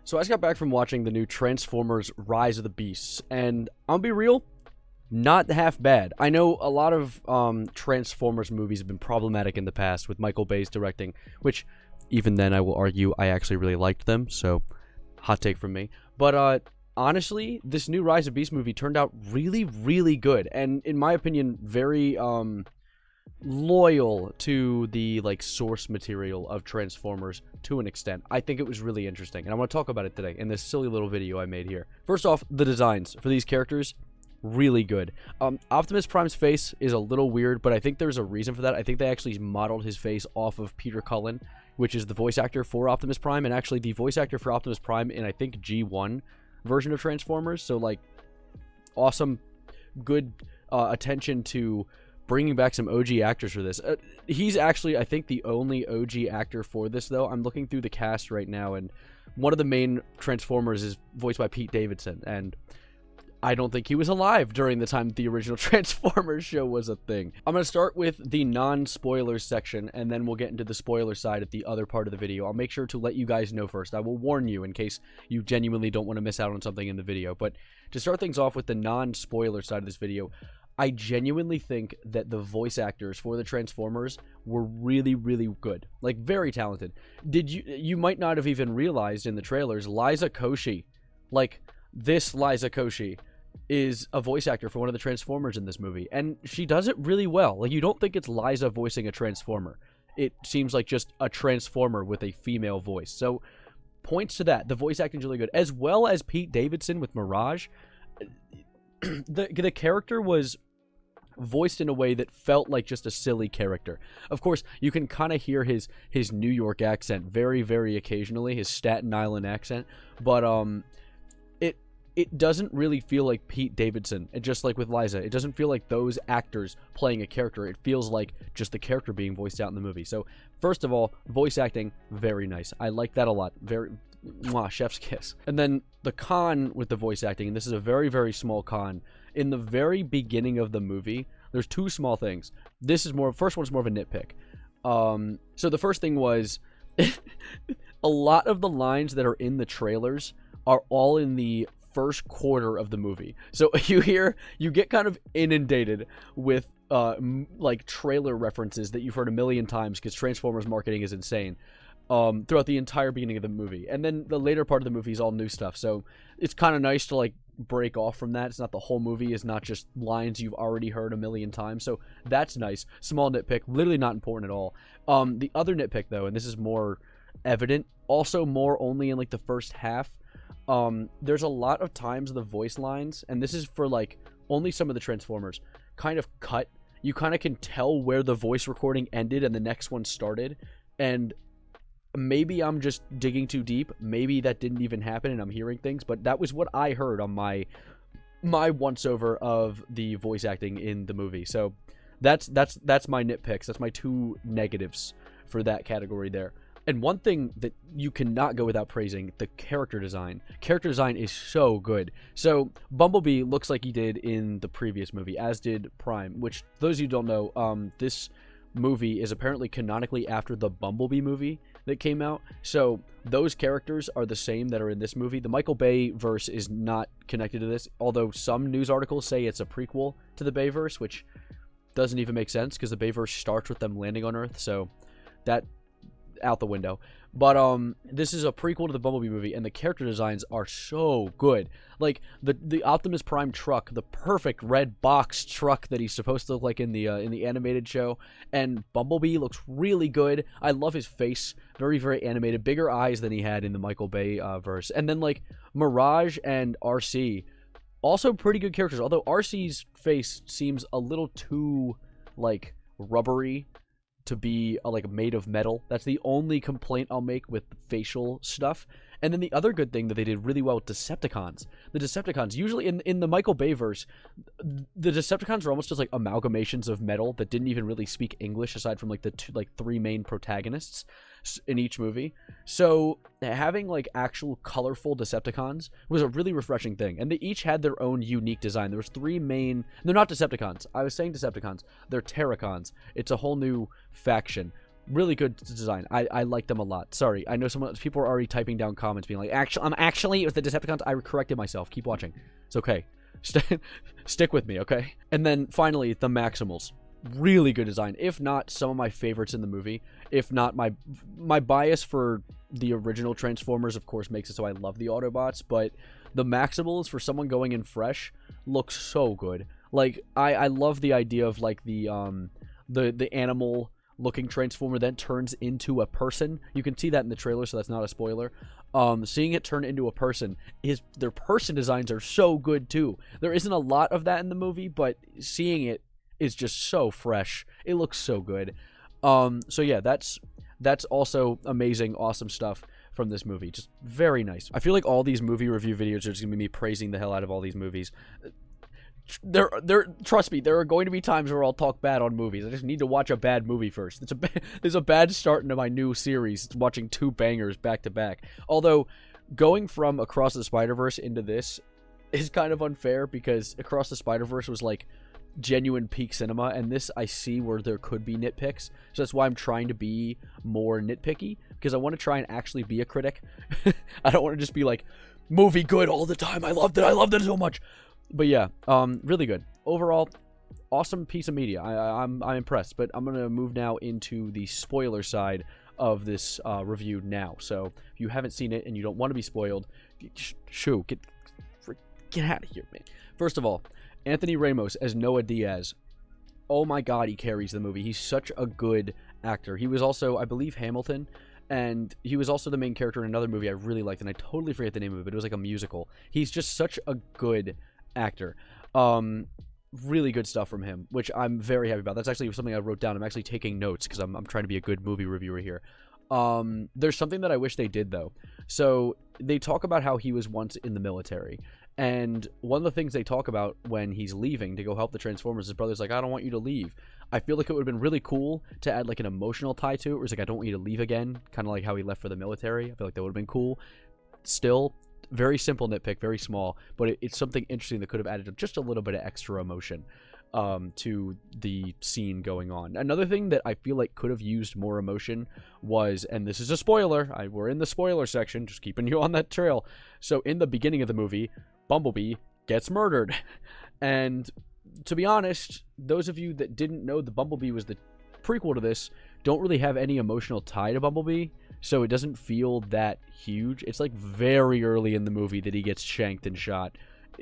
So I just got back from watching the new Transformers Rise of the Beasts, and I'll be real, not half bad. I know a lot of Transformers movies have been problematic in the past with Michael Bay's directing, which even then I will argue I actually really liked them, so hot take from me. But honestly, this new Rise of Beasts movie turned out really, really good, and in my opinion, very loyal to the source material of Transformers to an extent. I think it was really interesting, and I want to talk about it today in this silly little video I made here. First off, the designs for these characters, really good. Optimus Prime's face is a little weird, but I think there's a reason for that. I think they actually modeled his face off of Peter Cullen, which is the voice actor for Optimus Prime, and actually the voice actor for Optimus Prime in, I think, G1 version of Transformers. So, awesome, good attention to bringing back some OG actors for this. He's actually, I think, the only OG actor for this, though. I'm looking through the cast right now, and one of the main Transformers is voiced by Pete Davidson, and I don't think he was alive during the time the original Transformers show was a thing. I'm going to start with the non-spoilers section, and then we'll get into the spoiler side at the other part of the video. I'll make sure to let you guys know first. I will warn you in case you genuinely don't want to miss out on something in the video. But to start things off with the non-spoiler side of this video, I genuinely think that the voice actors for the Transformers were really, really good. Very talented. You might not have even realized in the trailers, Liza Koshy, this Liza Koshy is a voice actor for one of the Transformers in this movie, and she does it really well. You don't think it's Liza voicing a Transformer. It seems like just a Transformer with a female voice. So, points to that. The voice acting is really good, as well as Pete Davidson with Mirage. The character was voiced in a way that felt like just a silly character. Of course, you can kind of hear his New York accent very, very occasionally, his Staten Island accent, but it doesn't really feel like Pete Davidson. And just like with Liza, it doesn't feel like those actors playing a character. It feels like just the character being voiced out in the movie. So, first of all, voice acting, very nice. I like that a lot. Very, mwah, chef's kiss. And then the con with the voice acting, and this is a very, very small con. In the very beginning of the movie, there's two small things. First one's more of a nitpick. So the first thing was, a lot of the lines that are in the trailers are all in the first quarter of the movie. So you get kind of inundated with trailer references that you've heard a million times because Transformers marketing is insane throughout the entire beginning of the movie. And then the later part of the movie is all new stuff. So it's kind of nice to break off from that. It's not the whole movie. It's not just lines you've already heard a million times. So that's nice. Small nitpick, literally not important at all. The other nitpick though, and this is more evident, also more only in the first half. There's a lot of times the voice lines, and this is for only some of the Transformers, kind of cut. You kind of can tell where the voice recording ended and the next one started, and maybe I'm just digging too deep. Maybe that didn't even happen and I'm hearing things, but that was what I heard on my once over of the voice acting in the movie. So that's my nitpicks. That's my two negatives for that category there. And one thing that you cannot go without praising, the character design. Character design is so good. So Bumblebee looks like he did in the previous movie, as did Prime, which those of you who don't know, this movie is apparently canonically after the Bumblebee movie that came out. So those characters are the same that are in this movie. The Michael Bay verse is not connected to this, although some news articles say it's a prequel to the Bay verse, which doesn't even make sense because the Bay verse starts with them landing on Earth. So that out the window. But this is a prequel to the Bumblebee movie, and the character designs are so good. The Optimus Prime truck, the perfect red box truck that he's supposed to look like in the animated show, and Bumblebee looks really good. I love his face, very, very animated, bigger eyes than he had in the Michael Bay verse. And then Mirage and RC, also pretty good characters. Although RC's face seems a little too rubbery to be made of metal. That's the only complaint I'll make with facial stuff. And then the other good thing that they did really well with Decepticons. The Decepticons, usually in the Michael Bay verse, the Decepticons are almost just amalgamations of metal that didn't even really speak English aside from the three main protagonists in each movie. So having actual colorful Decepticons was a really refreshing thing, and they each had their own unique design. There was three main. They're not Decepticons. I was saying Decepticons. They're Terracons. It's a whole new faction. Really good design. I like them a lot. Sorry, I know people are already typing down comments being like, I'm actually with the Decepticons. I corrected myself. Keep watching. It's okay. Stick with me, okay? And then finally, the Maximals. Really good design. If not some of my favorites in the movie. If not my bias for the original Transformers, of course, makes it so I love the Autobots. But the Maximals, for someone going in fresh, looks so good. Like, I love the idea of like the animal looking Transformer then turns into a person. You can see that in the trailer, so that's not a spoiler. Seeing it turn into a person, their person designs are so good too. There isn't a lot of that in the movie, but seeing it is just so fresh. It looks so good. So yeah, that's also amazing, awesome stuff from this movie. Just very nice. I feel like all these movie review videos are just gonna be me praising the hell out of all these movies. Trust me, there are going to be times where I'll talk bad on movies. I just need to watch a bad movie first. There's a bad start into my new series. It's watching 2 bangers back to back. Although, going from Across the Spider-Verse into this is kind of unfair, because Across the Spider-Verse was like genuine peak cinema, and this I see where there could be nitpicks. So that's why I'm trying to be more nitpicky, because I want to try and actually be a critic. I don't want to just be like, movie good all the time. I loved it so much. But yeah, really good. Overall, awesome piece of media. I'm impressed. But I'm gonna move now into the spoiler side of this review now. So if you haven't seen it and you don't want to be spoiled, get out of here, man. First of all, Anthony Ramos as Noah Diaz. Oh my God, he carries the movie. He's such a good actor. He was also, I believe, Hamilton. And he was also the main character in another movie I really liked, and I totally forget the name of it, but it was like a musical. He's just such a good actor. Really good stuff from him, which I'm very happy about. That's actually something I wrote down. I'm actually taking notes because I'm trying to be a good movie reviewer here. There's something that I wish they did, though. So they talk about how he was once in the military, and one of the things they talk about when he's leaving to go help the Transformers, his brother's like, I don't want you to leave. I feel like it would have been really cool to add like an emotional tie to it, where it's like, I don't want you to leave again, kind of like how he left for the military. I feel like that would have been cool. Still, very simple nitpick, very small, but it's something interesting that could have added just a little bit of extra emotion to the scene going on. Another thing that I feel like could have used more emotion was, and this is a spoiler, we're in the spoiler section, just keeping you on that trail. So in the beginning of the movie, Bumblebee gets murdered. And to be honest, those of you that didn't know the Bumblebee was the prequel to this don't really have any emotional tie to Bumblebee, so it doesn't feel that huge. It's like very early in the movie that he gets shanked and shot,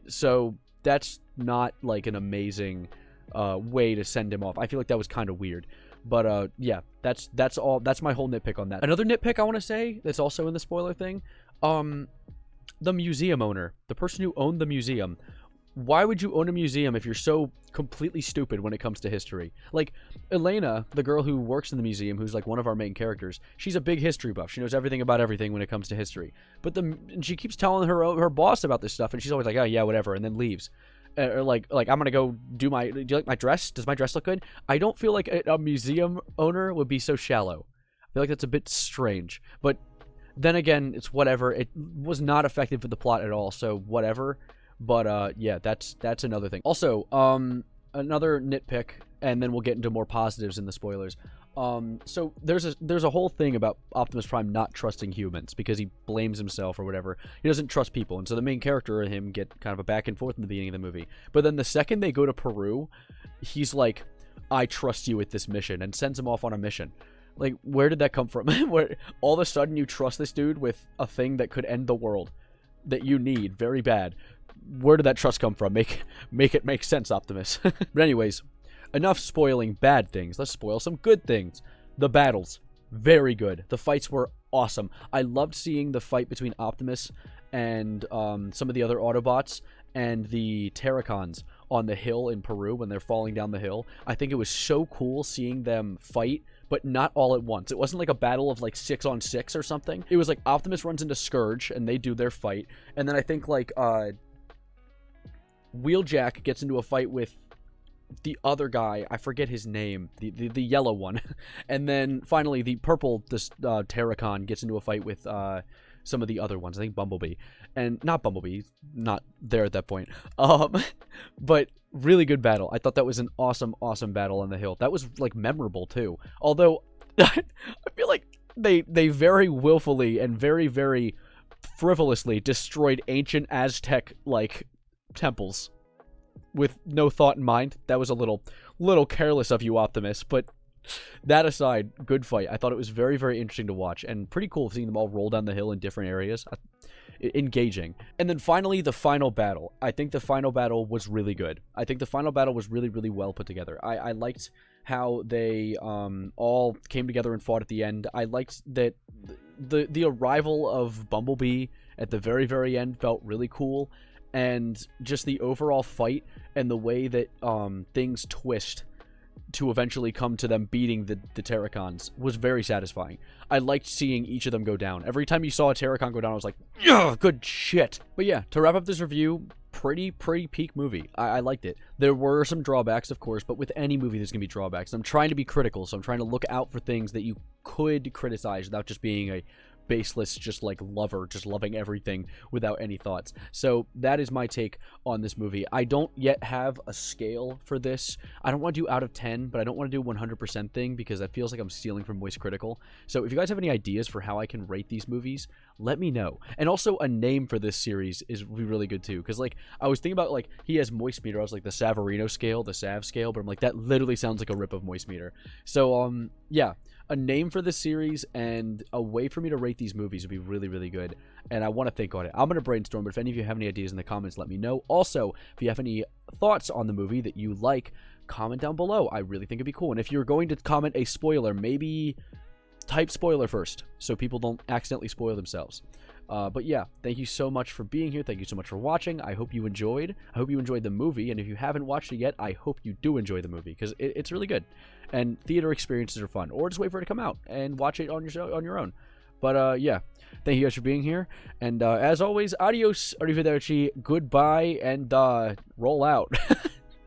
so that's not like an amazing way to send him off. I feel like that was kind of weird, but yeah, that's all. That's my whole nitpick on that. Another nitpick I want to say that's also in the spoiler thing, the museum owner, the person who owned the museum. Why would you own a museum if you're so completely stupid when it comes to history? Like, Elena, the girl who works in the museum, who's like one of our main characters, she's a big history buff. She knows everything about everything when it comes to history. But and she keeps telling her boss about this stuff, and she's always like, oh yeah, whatever, and then leaves. Or like I'm gonna go do you like my dress? Does my dress look good? I don't feel like a museum owner would be so shallow. I feel like that's a bit strange. But then again, it's whatever. It was not effective for the plot at all, so whatever. But yeah, that's another thing. Also, another nitpick, and then we'll get into more positives in the spoilers. So there's a whole thing about Optimus Prime not trusting humans because he blames himself or whatever. He doesn't trust people, and so the main character and him get kind of a back and forth in the beginning of the movie. But then the second they go to Peru, he's like, I trust you with this mission, and sends him off on a mission. Like, where did that come from? Where all of a sudden you trust this dude with a thing that could end the world that you need very bad? Where did that trust come from? Make it make sense, Optimus. But anyways, enough spoiling bad things. Let's spoil some good things. The battles, very good. The fights were awesome. I loved seeing the fight between Optimus and some of the other Autobots and the Terracons on the hill in Peru when they're falling down the hill. I think it was so cool seeing them fight, but not all at once. It wasn't like a battle of like 6-on-6 or something. It was like Optimus runs into Scourge and they do their fight, and then I think like Wheeljack gets into a fight with the other guy, I forget his name, the yellow one, and then finally the purple Terracon gets into a fight with some of the other ones. I think Bumblebee, and not Bumblebee, not there at that point. But really good battle. I thought that was an awesome battle on the hill. That was like memorable too. Although I feel like they very willfully and very, very frivolously destroyed ancient Aztec, like, temples with no thought in mind. That was a little careless of you, Optimus, but that aside, good fight. I thought it was very, very interesting to watch, and pretty cool seeing them all roll down the hill in different areas. Engaging. And then finally, the final battle. I think the final battle was really good. I think the final battle was really, really well put together. I liked how they all came together and fought at the end. I liked that the arrival of Bumblebee at the very, very end felt really cool, and just the overall fight and the way that things twist to eventually come to them beating the Terracons was very satisfying. I liked seeing each of them go down. Every time you saw a Terracon go down, I was like, yeah, good shit. But yeah, to wrap up this review, pretty peak movie. I liked it. There were some drawbacks, of course, but with any movie there's going to be drawbacks. I'm trying to be critical, so I'm trying to look out for things that you could criticize without just being a baseless, just like lover, just loving everything without any thoughts. So that is my take on this movie. I don't yet have a scale for this. I don't want to do out of 10, but I don't want to do 100% thing because that feels like I'm stealing from Moist Critical. So if you guys have any ideas for how I can rate these movies, let me know. And also a name for this series is really good too, because like I was thinking about, like, he has Moist Meter. I was like, the Savarino scale, the Sav scale, but I'm like, that literally sounds like a rip of Moist Meter. So yeah, a name for this series and a way for me to rate these movies would be really, really good, and I want to think on it. I'm going to brainstorm, but if any of you have any ideas in the comments, let me know. Also, if you have any thoughts on the movie that you like, comment down below. I really think it'd be cool. And if you're going to comment a spoiler, maybe type spoiler first so people don't accidentally spoil themselves. But yeah, thank you so much for being here. Thank you so much for watching. I hope you enjoyed. I hope you enjoyed the movie, and if you haven't watched it yet, I hope you do enjoy the movie because it's really good. And theater experiences are fun, or just wait for it to come out and watch it on your own. But yeah, thank you guys for being here, and as always, adios, arrivederci, goodbye, and roll out.